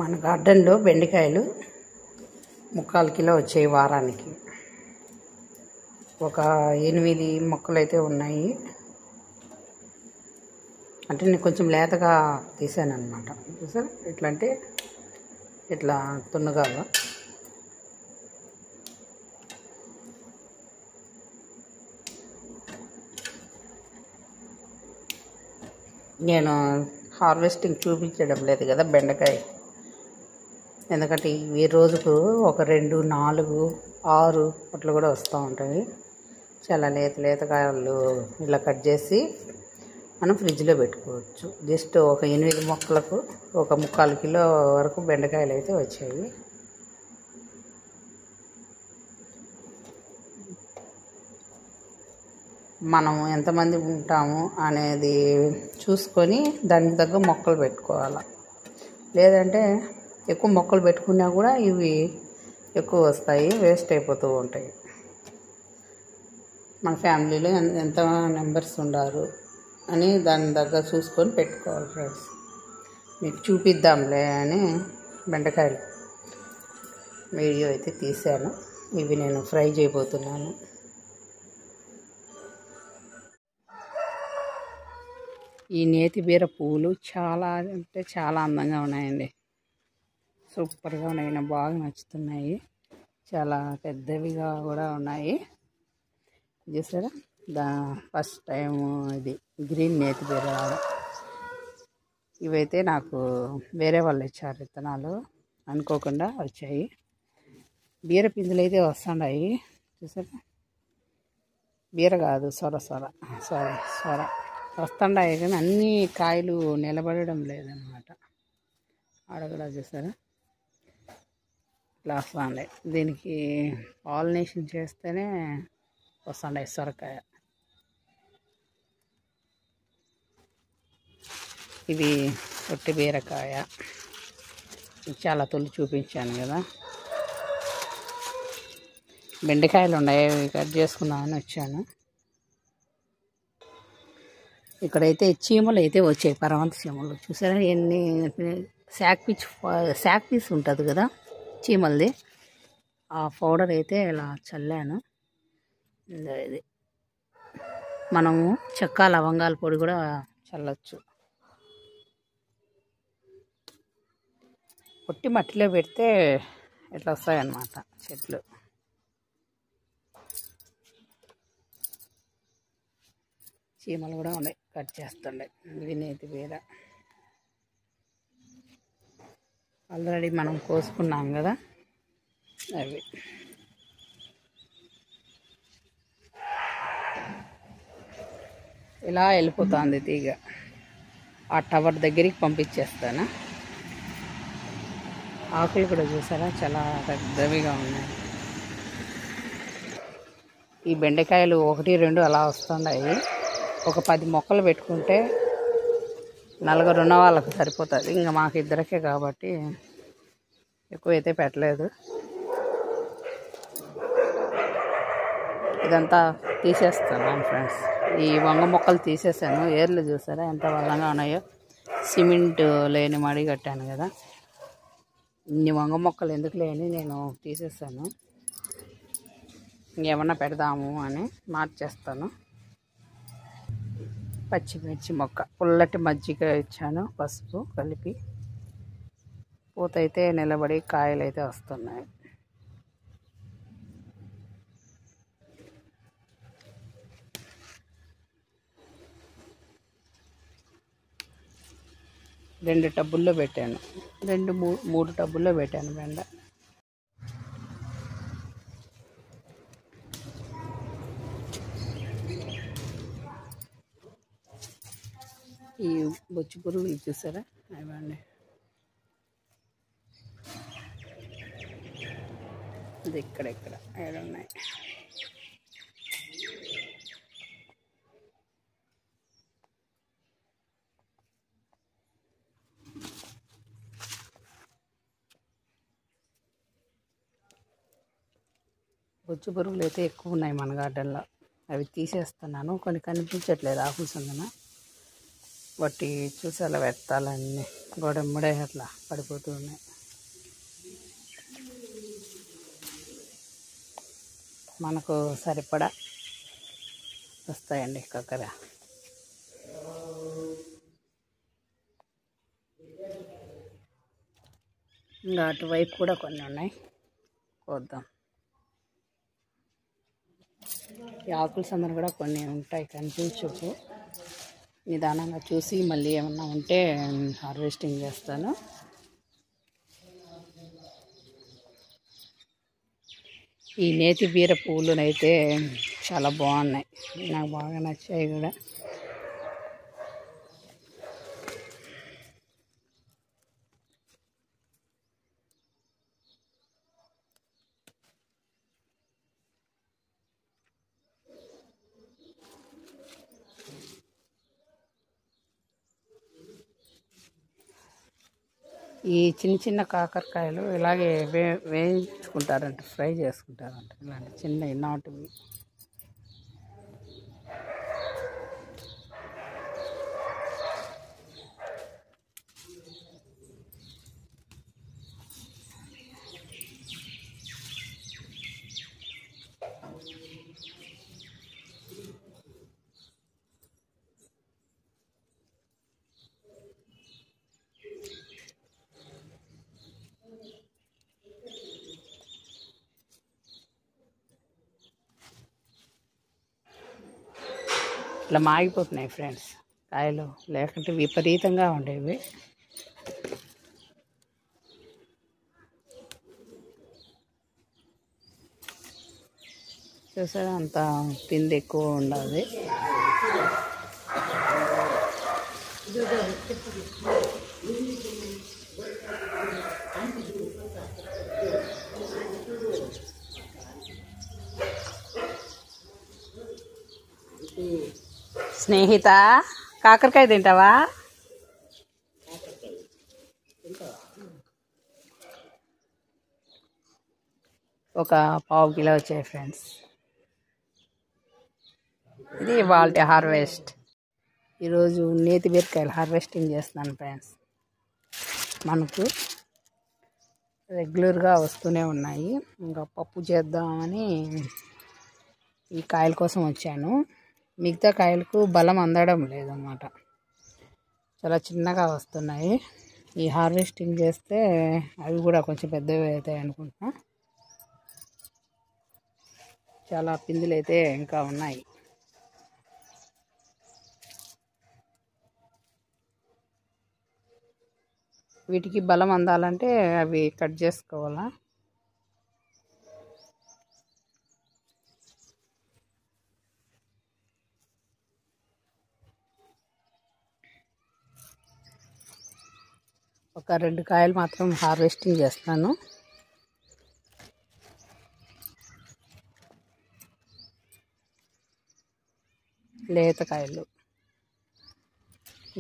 మన గార్డెన్లో బెండకాయలు 3/4 కిలో వచ్చాయి వారానికి. ఒక 8 మొక్కలు అయితే ఉన్నాయి. అంటే నేను కొంచెం లేతగా తీసాను అనమాట. చూసారు ఎట్లా అంటే ఇట్లా తున్నగా. నేను హార్వెస్టింగ్ చూపించడం లేదు కదా బెండకాయ, ఎందుకంటే ఈ రోజుకు ఒక 2, 4, 6 అట్లా కూడా వస్తూ ఉంటాయి. చాలా లేతకాయలు ఇలా కట్ చేసి మనం ఫ్రిడ్జ్లో పెట్టుకోవచ్చు. జస్ట్ ఒక 8 మొక్కలకు ఒక 3/4 కిలో వరకు బెండకాయలు అయితే వచ్చాయి. మనం ఎంతమంది ఉంటాము అనేది చూసుకొని దానికి తగ్గ మొక్కలు పెట్టుకోవాలి. లేదంటే ఎక్కువ మొక్కలు పెట్టుకున్నా కూడా ఇవి ఎక్కువ వస్తాయి, వేస్ట్ అయిపోతూ ఉంటాయి. మన ఫ్యామిలీలో ఎంత మెంబర్స్ ఉన్నారు అని దాని దగ్గర చూసుకొని పెట్టుకోవాలి ఫ్రెండ్స్. మీకు చూపిద్దాంలే అని బెండకాయలు వీడియో అయితే తీశాను. ఇవి నేను ఫ్రై చేయబోతున్నాను. ఈ నేతి బీర పువ్వులు చాలా అంటే చాలా అందంగా ఉన్నాయండి. సూపర్గా ఉన్నాయి, నాకు బాగా నచ్చుతున్నాయి. చాలా పెద్దవిగా కూడా ఉన్నాయి. చూసారా, ఫస్ట్ టైం ఇది గ్రీన్ నేతి బీర. ఇవైతే నాకు వేరే వాళ్ళు ఇచ్చారు విత్తనాలు, అనుకోకుండా వచ్చాయి. బీర పిందులు అయితే వస్తున్నాయి. చూసారా, బీర కాదు సొర వస్తున్నాయి, కానీ అన్ని కాయలు నిలబడడం లేదనమాట. ఆడగడ చూసారా ఇట్లా వస్తున్నాయి. దీనికి పాలినేషన్ చేస్తేనే వస్తున్నాయి సొరకాయ. ఇవి ఒట్టి బీరకాయ. చాలా తొలి చూపించాను కదా. బెండకాయలు ఉన్నాయి, కట్ చేసుకుందామని వచ్చాను. ఇక్కడైతే చీమలు అయితే వచ్చాయి, పరవంత చీమలు. చూసారా ఎన్ని. శాక్ పీస్ ఉంటుంది కదా చీమలది, ఆ పౌడర్ అయితే ఇలా చల్లాను. ఇది మనము చెక్క లవంగాల పొడి కూడా చల్లచ్చు. పొట్టి మట్టిలో పెడితే ఇట్లా వస్తాయన్నమాట చెట్లు. చీమలు కూడా ఉన్నాయి, కట్ చేస్తుండే. ఇది నేతి బీర ఆల్రెడీ మనం కోసుకున్నాం కదా అవి. ఇలా వెళ్ళిపోతుంది తీగ. ఆ టవర్ దగ్గరికి పంపించేస్తాను. ఆకులు కూడా చూసారా చాలా పెద్దవిగా ఉన్నాయి. ఈ బెండకాయలు 1, 2 అలా వస్తున్నాయి. ఒక 10 మొక్కలు పెట్టుకుంటే 4 ఉన్న వాళ్ళకు సరిపోతుంది. ఇంకా మాకు ఇద్దరికే కాబట్టి ఎక్కువైతే పెట్టలేదు. ఇదంతా తీసేస్తున్నాను ఫ్రెండ్స్. ఈ వంగ మొక్కలు తీసేసాను. ఏర్లు చూసారా ఎంత బలంగా ఉన్నాయో. సిమెంట్ లేని మడి కట్టాను కదా, ఇన్ని వంగ మొక్కలు ఎందుకు లేని నేను తీసేసాను. ఇంకేమన్నా పెడదాము అని మార్చేస్తాను. పచ్చిమిర్చి మొక్క, పుల్లటి మజ్జిగ ఇచ్చాను, పసుపు కలిపి. పూత అయితే నిలబడి కాయలు అయితే వస్తున్నాయి. రెండు టబ్బుల్లో పెట్టాను, 3 టబ్బుల్లో పెట్టాను బెండ. ఈ బొచ్చు పురుగులు చూసారా ఇవ్వండి. ఇది ఇక్కడ ఉన్నాయి. బొచ్చు పురుగులు అయితే ఎక్కువ ఉన్నాయి మన గార్డెన్లో. అవి తీసేస్తున్నాను. కొన్ని కనిపించట్లేదు ఆకుల సందున. వాటి చూసి అలా పెట్టాలన్నీ గోడెమ్మడే అట్లా పడిపోతూ ఉన్నాయి. మనకు సరిపడా వస్తాయండి కాకర. ఇంకా అటువైపు కూడా కొన్ని ఉన్నాయి, కోద్దాం. ఈ ఆకుల సందర కూడా కొన్ని ఉంటాయి, కనిపించవు. నిదానంగా చూసి మళ్ళీ ఏమన్నా ఉంటే హార్వెస్టింగ్ చేస్తాను. ఈ నేతి బీర పువ్వులునైతే చాలా బాగున్నాయి, నాకు బాగా నచ్చాయి కూడా. ఈ చిన్న చిన్న కాకరకాయలు ఇలాగే వేయించుకుంటారంట, ఫ్రై చేసుకుంటారంట. ఇలాంటి చిన్న నాటువి. ఇట్లా మాగిపోతున్నాయి ఫ్రెండ్స్ కాయలు, లేకుంటే విపరీతంగా ఉండేవి. చూసారా, అంత పిండి ఎక్కువ ఉండాలి. స్నేహిత, కాకరకాయ తింటావా? ఒక పావు కిలో వచ్చాయి ఫ్రెండ్స్. ఇది ఇవాల్టి హార్వెస్ట్. ఈరోజు నేతి బీరకాయలు హార్వెస్టింగ్ చేస్తున్నాను ఫ్రెండ్స్. మనకు రెగ్యులర్గా వస్తూనే ఉన్నాయి. ఇంకా పప్పు చేద్దామని ఈ కాయల కోసం వచ్చాను. మిగతా కాయలకు బలం అందడం లేదన్నమాట, చాలా చిన్నగా వస్తున్నాయి. ఈ హార్వెస్టింగ్ చేస్తే అవి కూడా కొంచెం పెద్దవి అవుతాయి అనుకుంటున్నా. చాలా పిందులు అయితే ఇంకా ఉన్నాయి. వీటికి బలం అందాలంటే అవి కట్ చేసుకోవాలా. ఒక 2 కాయలు మాత్రం హార్వెస్టింగ్ చేస్తాను. లేత కాయలు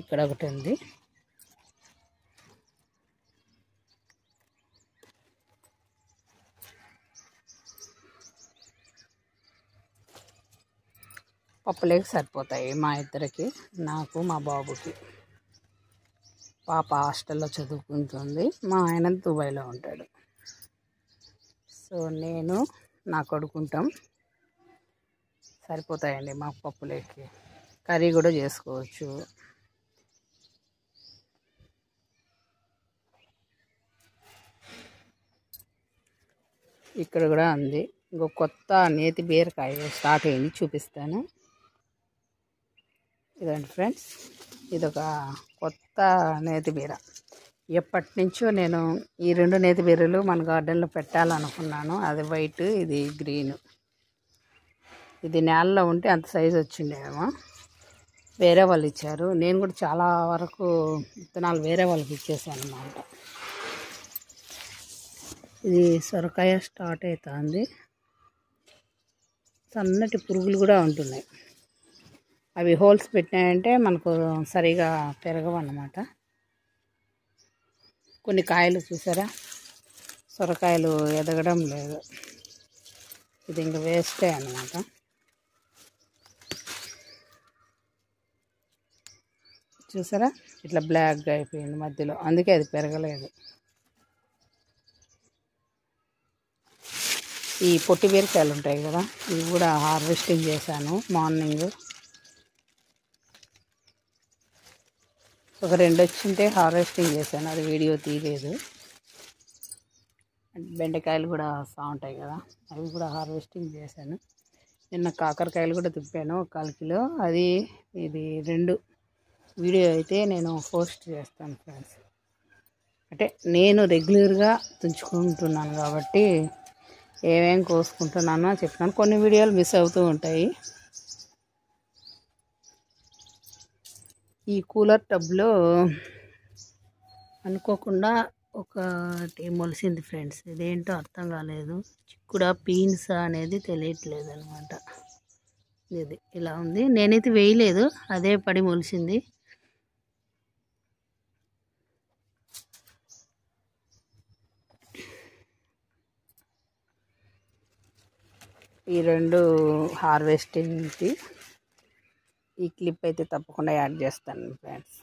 ఇక్కడ ఒకటి ఉంది. పప్పులేకి సరిపోతాయి మా ఇద్దరికి, నాకు మా బాబుకి. పాప హాస్టల్లో చదువుకుంటుంది, మా ఆయన దుబాయ్లో ఉంటాడు. సో నేను నా కొడుకుంటాం, సరిపోతాయండి మా పప్పులేకి. కర్రీ కూడా చేసుకోవచ్చు. ఇక్కడ కూడా ఉంది. ఇంకో కొత్త నేతి బీరకాయ స్టార్ట్ అయింది, చూపిస్తాను. ఇదండి ఫ్రెండ్స్, ఇదొక కొత్త నేతి బీర. ఎప్పటి నుంచో నేను ఈ 2 నేతి బీరలు మన గార్డెన్లో పెట్టాలనుకున్నాను. అది వైట్, ఇది గ్రీన్. ఇది నేలలో ఉంటే అంత సైజు వచ్చిండేమో, వేరే వాళ్ళు ఇచ్చారు. నేను కూడా చాలా వరకు విత్తనాలు వేరే వాళ్ళకి ఇచ్చేసాను అన్నమాట. ఇది సొరకాయ స్టార్ట్ అవుతుంది. సన్నటి పురుగులు కూడా ఉంటున్నాయి. అవి హోల్స్ పెట్టినాయంటే మనకు సరిగా పెరగవన్నమాట. కొన్ని కాయలు చూసారా, సొరకాయలు ఎదగడం లేదు. ఇది ఇంకా వేస్టే అన్నమాట. చూసారా ఇట్లా బ్లాక్గా అయిపోయింది మధ్యలో, అందుకే అది పెరగలేదు. ఈ పొట్టి బీరకాయలు ఉంటాయి కదా, ఇవి కూడా హార్వెస్టింగ్ చేశాను మార్నింగ్. ఒక 2 వచ్చింటే హార్వెస్టింగ్ చేశాను, అది వీడియో తీయలేదు. బెండకాయలు కూడా వస్తూ ఉంటాయి కదా, అవి కూడా హార్వెస్టింగ్ చేశాను. నిన్న కాకరకాయలు కూడా తిప్పాను 1/4 కిలో. అది ఇది 2 వీడియో అయితే నేను పోస్ట్ చేస్తాను ఫ్రెండ్స్. అంటే నేను రెగ్యులర్గా తుంచుకుంటున్నాను కాబట్టి ఏమేం కోసుకుంటున్నానో చెప్తాను. కొన్ని వీడియోలు మిస్ అవుతూ ఉంటాయి. ఈ కూలర్ టబ్లో అనుకోకుండా ఒకటి మొలిసింది ఫ్రెండ్స్. ఇదేంటో అర్థం కాలేదు, చిక్కుడా పీన్సా అనేది తెలియట్లేదు అనమాట. ఇది ఇలా ఉంది, నేనైతే వేయలేదు, అదే పడి మొలిసింది. ఈ 2 హార్వెస్టింగ్కి ఈ క్లిప్ అయితే తప్పకుండా యాడ్ చేస్తాను ఫ్రెండ్స్.